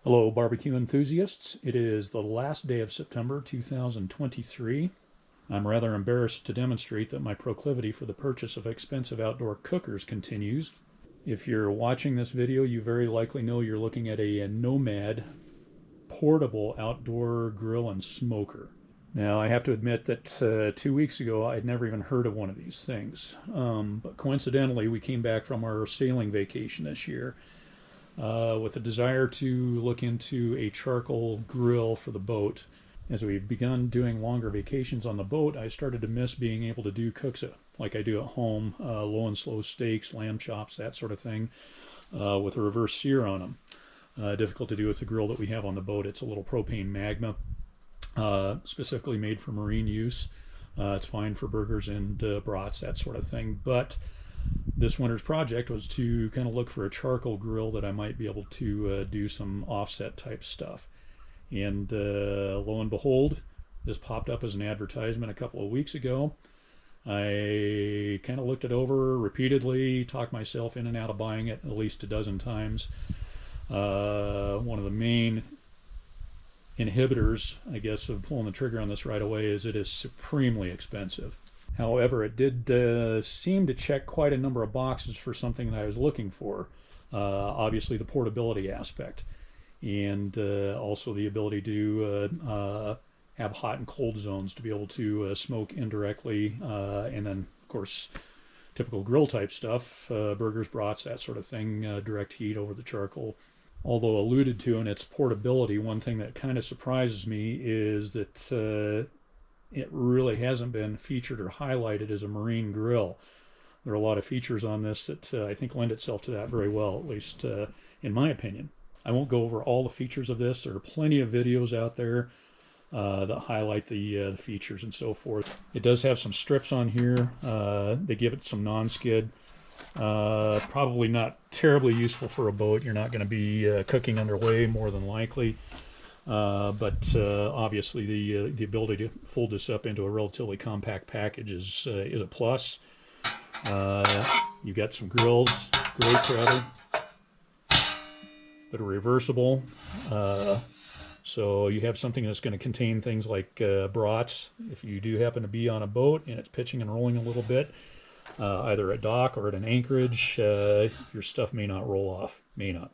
Hello, barbecue enthusiasts. It is the last day of September 2023. I'm rather embarrassed to demonstrate that my proclivity for the purchase of expensive outdoor cookers continues. If you're watching this video, you very likely know you're looking at a Nomad portable outdoor grill and smoker. Now, I have to admit that 2 weeks ago, I'd never even heard of one of these things. But coincidentally, we came back from our sailing vacation this year with a desire to look into a charcoal grill for the boat. As we've begun doing longer vacations on the boat, I started to miss being able to do cooks like I do at home, low and slow steaks, lamb chops, that sort of thing, with a reverse sear on them. Difficult to do with the grill that we have on the boat. It's a little propane Magma, specifically made for marine use. It's fine for burgers and brats, that sort of thing. But this winter's project was to kind of look for a charcoal grill that I might be able to do some offset type stuff. And lo and behold, this popped up as an advertisement a couple of weeks ago. I kind of looked it over repeatedly, talked myself in and out of buying it at least a dozen times. One of the main inhibitors, I guess, of pulling the trigger on this right away is it is supremely expensive. However, it did seem to check quite a number of boxes for something that I was looking for. Obviously, the portability aspect, and also the ability to have hot and cold zones to be able to smoke indirectly, and then, of course, typical grill type stuff, burgers, brats, that sort of thing, direct heat over the charcoal. Although alluded to in its portability, one thing that kind of surprises me is that it really hasn't been featured or highlighted as a marine grill. There are a lot of features on this that I think lend itself to that very well, at least in my opinion. I won't go over all the features of this. There are plenty of videos out there that highlight the features and so forth. It does have some strips on here. They give it some non-skid. Probably not terribly useful for a boat. You're not going to be cooking underway more than likely. But obviously the ability to fold this up into a relatively compact package is a plus. You've got some grates rather that are reversible. So you have something that's going to contain things like brats. If you do happen to be on a boat and it's pitching and rolling a little bit, either at dock or at an anchorage, your stuff may not roll off. May not.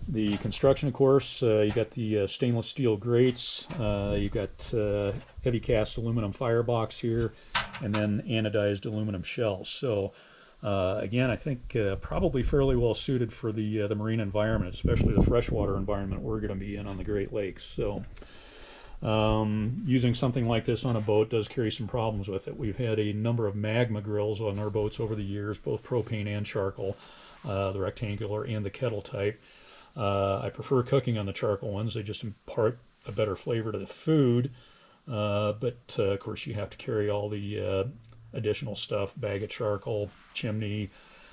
The construction, of course, you got the stainless steel grates, you got heavy cast aluminum firebox here, and then anodized aluminum shells. So again, I think probably fairly well suited for the marine environment, especially the freshwater environment we're going to be in on the Great Lakes. So using something like this on a boat does carry some problems with it. We've had a number of Magma grills on our boats over the years, both propane and charcoal, the rectangular and the kettle type. I prefer cooking on the charcoal ones. They just impart a better flavor to the food, but of course you have to carry all the additional stuff, bag of charcoal, chimney,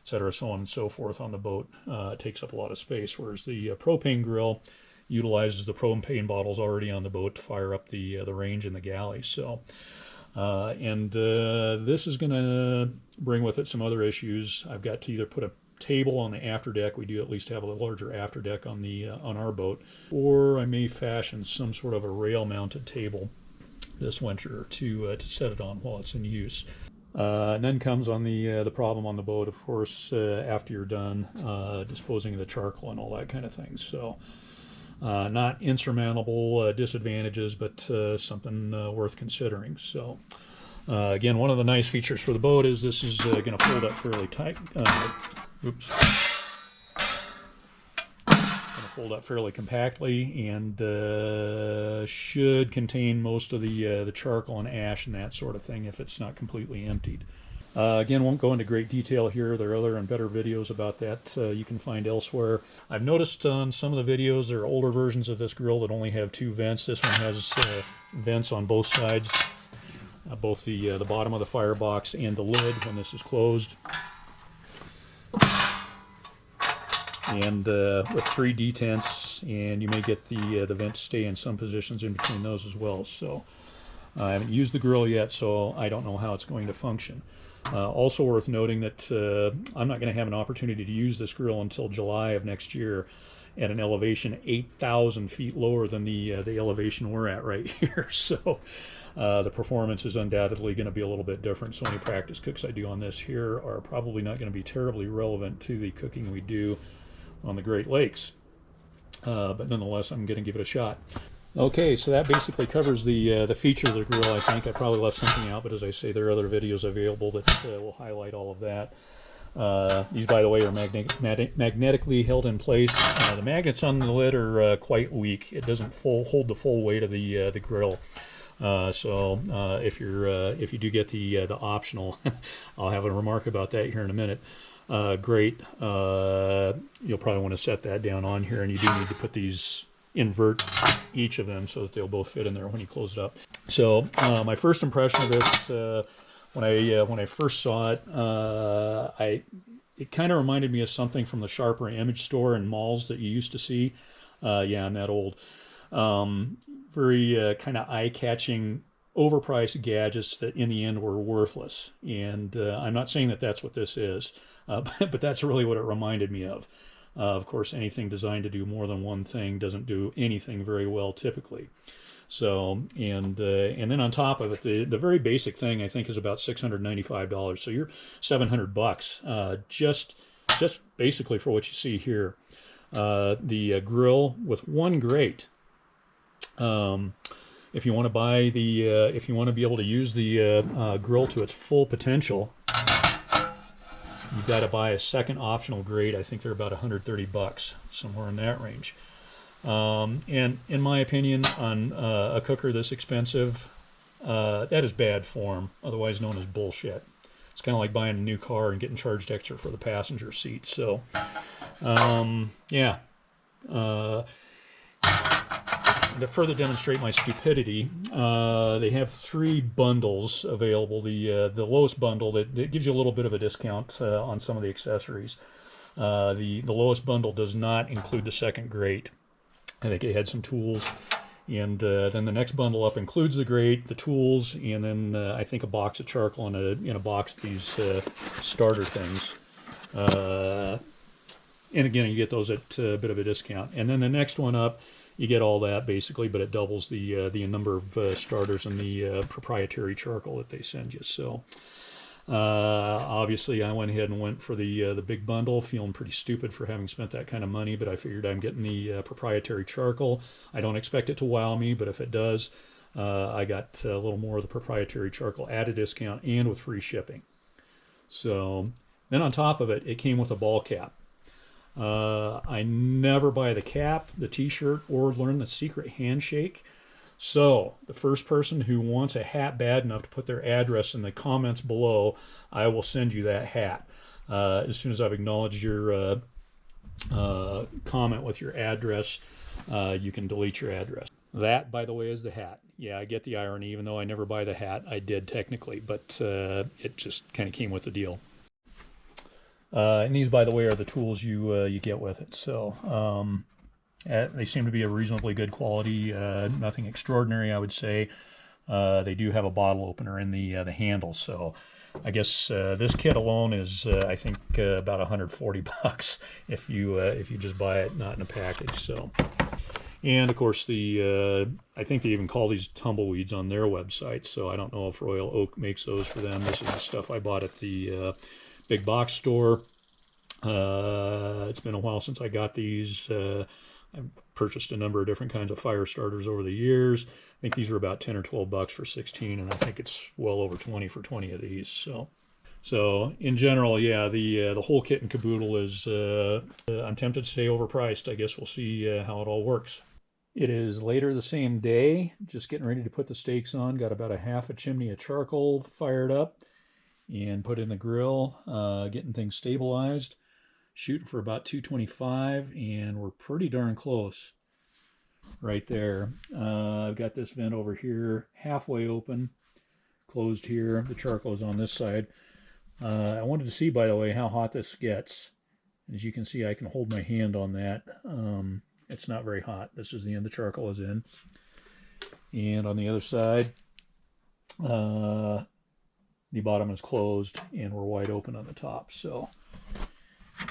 etc., so on and so forth on the boat. It takes up a lot of space, whereas the propane grill utilizes the propane bottles already on the boat to fire up the range in the galley. So, this is going to bring with it some other issues. I've got to either put a table on the afterdeck. We do at least have a larger afterdeck on the on our boat, or I may fashion some sort of a rail-mounted table this winter to set it on while it's in use. And then comes on the problem on the boat, of course, after you're done disposing of the charcoal and all that kind of thing. So not insurmountable disadvantages, but something worth considering. So again, one of the nice features for the boat is this is going to fold up fairly tight. Oops. Going to fold up fairly compactly and should contain most of the charcoal and ash and that sort of thing if it's not completely emptied. Again, won't go into great detail here. There are other and better videos about that you can find elsewhere. I've noticed on some of the videos there are older versions of this grill that only have two vents. This one has vents on both sides, both the bottom of the firebox and the lid when this is closed. And with 3 detents, and you may get the vent to stay in some positions in between those as well. So I haven't used the grill yet, so I don't know how it's going to function. Also worth noting that I'm not going to have an opportunity to use this grill until July of next year at an elevation 8,000 feet lower than the elevation we're at right here. So the performance is undoubtedly going to be a little bit different. So any practice cooks I do on this here are probably not going to be terribly relevant to the cooking we do on the Great Lakes. But nonetheless, I'm going to give it a shot. Okay, so that basically covers the feature of the grill. I think I probably left something out, but as I say, there are other videos available that will highlight all of that. These, by the way, are magnetically held in place. The magnets on the lid are quite weak. It doesn't hold the full weight of the grill. So if you do get the optional, I'll have a remark about that here in a minute. Great. You'll probably want to set that down on here, and you do need to put these invert each of them so that they'll both fit in there when you close it up. So my first impression of this, when I first saw it, it kind of reminded me of something from the Sharper Image store in malls that you used to see. Yeah, I'm that old. Very kind of eye-catching, overpriced gadgets that in the end were worthless. And I'm not saying that that's what this is, but that's really what it reminded me of. Of course, anything designed to do more than one thing doesn't do anything very well typically. So, and then on top of it, the very basic thing I think is about $695. So you're $700 just basically for what you see here. The grill with one grate. If you want to buy if you want to be able to use the grill to its full potential, you've got to buy a second optional grate. I think they're about $130, somewhere in that range. And in my opinion, on a cooker this expensive, that is bad form, otherwise known as bullshit. It's kind of like buying a new car and getting charged extra for the passenger seat. So, yeah. To further demonstrate my stupidity, they have 3 bundles available. The lowest bundle that gives you a little bit of a discount on some of the accessories. The lowest bundle does not include the second grate. I think it had some tools, and then the next bundle up includes the grate, the tools, and then I think a box of charcoal and in a box of these starter things. And again, you get those at a bit of a discount. And then the next one up, you get all that basically, but it doubles the number of starters and the proprietary charcoal that they send you. So obviously, I went ahead and went for the big bundle, feeling pretty stupid for having spent that kind of money, but I figured I'm getting the proprietary charcoal. I don't expect it to wow me, but if it does, I got a little more of the proprietary charcoal at a discount and with free shipping. So then on top of it, it came with a ball cap. I never buy the cap, the t-shirt, or learn the secret handshake. So the first person who wants a hat bad enough to put their address in the comments below, I will send you that hat. As soon as I've acknowledged your comment with your address, you can delete your address. That, by the way, is the hat. Yeah, I get the irony. Even though I never buy the hat, I did technically, but it just kind of came with the deal. And these, by the way, are the tools you get with it. So they seem to be a reasonably good quality, nothing extraordinary, I would say. They do have a bottle opener in the handle, so I guess this kit alone is, I think, about $140 if you just buy it, not in a package. So, and of course I think they even call these tumbleweeds on their website. So I don't know if Royal Oak makes those for them. This is the stuff I bought at the big box store. It's been a while since I got these. I've purchased a number of different kinds of fire starters over the years. I think these are about 10 or 12 bucks for 16, and I think it's well over 20 for 20 of these. So in general, yeah, the whole kit and caboodle is, I'm tempted to say overpriced. I guess we'll see how it all works. It is later the same day, just getting ready to put the steaks on. Got about a half a chimney of charcoal fired up and put in the grill, getting things stabilized. Shooting for about 225, and we're pretty darn close right there. I've got this vent over here halfway open, closed here. The charcoal is on this side. I wanted to see, by the way, how hot this gets. As you can see, I can hold my hand on that. It's not very hot. This is the end the charcoal is in. And on the other side, the bottom is closed and we're wide open on the top. So,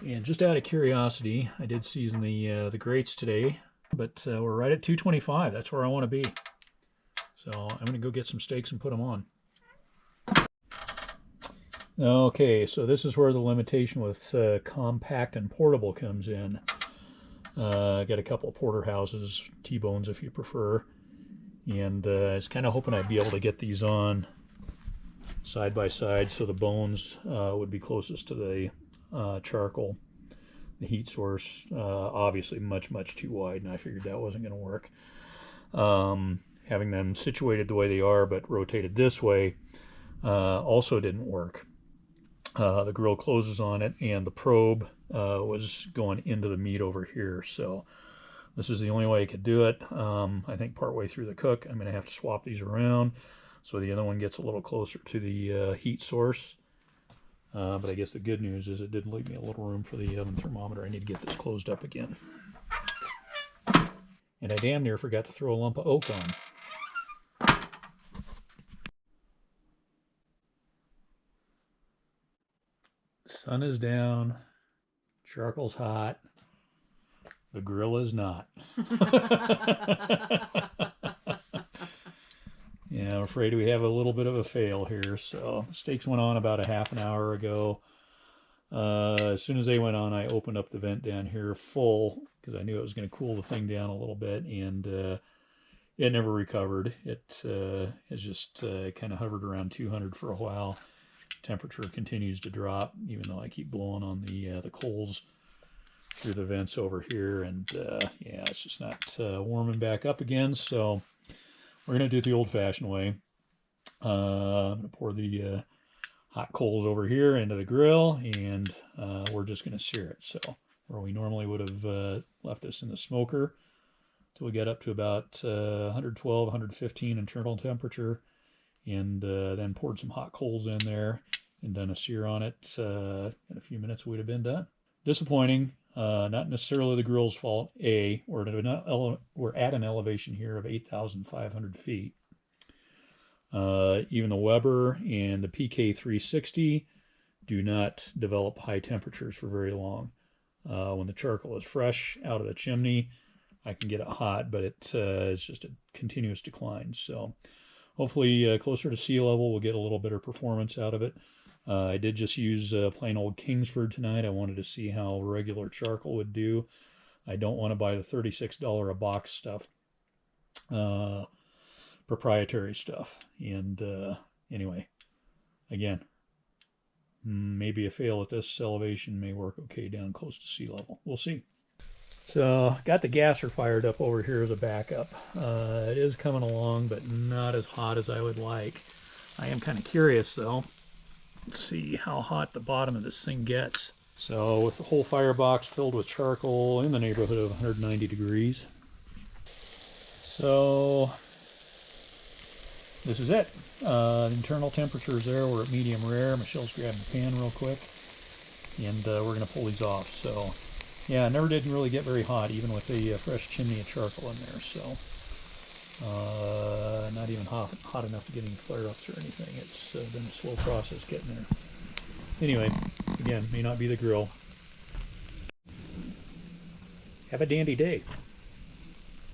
and just out of curiosity, I did season the grates today, but we're right at 225. That's where I want to be. So I'm going to go get some steaks and put them on. Okay, so this is where the limitation with compact and portable comes in. I got a couple of porterhouses, T-bones if you prefer, and I was kind of hoping I'd be able to get these on side by side so the bones would be closest to the charcoal. The heat source, obviously much too wide, and I figured that wasn't going to work. Having them situated the way they are but rotated this way also didn't work. The grill closes on it, and the probe was going into the meat over here. So this is the only way I could do it. I think partway through the cook, I'm going to have to swap these around so the other one gets a little closer to the heat source. But I guess the good news is it did leave me a little room for the oven thermometer. I need to get this closed up again. And I damn near forgot to throw a lump of oak on. Sun is down, charcoal's hot, the grill is not. Yeah, I'm afraid we have a little bit of a fail here. So the steaks went on about a half an hour ago. As soon as they went on, I opened up the vent down here full because I knew it was going to cool the thing down a little bit, and it never recovered. It has just kind of hovered around 200 for a while. Temperature continues to drop, even though I keep blowing on the coals through the vents over here, and yeah, it's just not warming back up again. So we're going to do it the old-fashioned way. I'm going to pour the hot coals over here into the grill, and we're just going to sear it. So where we normally would have left this in the smoker till we get up to about 112, 115 internal temperature, and then poured some hot coals in there and done a sear on it. In a few minutes we'd have been done. Disappointing. Not necessarily the grill's fault. We're at an elevation here of 8,500 feet. Even the Weber and the PK360 do not develop high temperatures for very long. When the charcoal is fresh out of the chimney, I can get it hot, but it is just a continuous decline. So hopefully closer to sea level, we'll get a little better performance out of it. I did just use plain old Kingsford tonight. I wanted to see how regular charcoal would do. I don't want to buy the $36 a box stuff, proprietary stuff. And anyway, again, maybe a fail at this elevation may work okay down close to sea level. We'll see. So got the gasser fired up over here as a backup. It is coming along, but not as hot as I would like. I am kind of curious though. Let's see how hot the bottom of this thing gets. So with the whole firebox filled with charcoal in the neighborhood of 190 degrees. So this is it. The internal temperature is there. We're at medium rare. Michelle's grabbing the pan real quick, and we're going to pull these off. So yeah, it never did really get very hot, even with the fresh chimney of charcoal in there. So not even hot enough to get any flare-ups or anything. It's been a slow process getting there. Anyway, again, may not be the grill. Have a dandy day.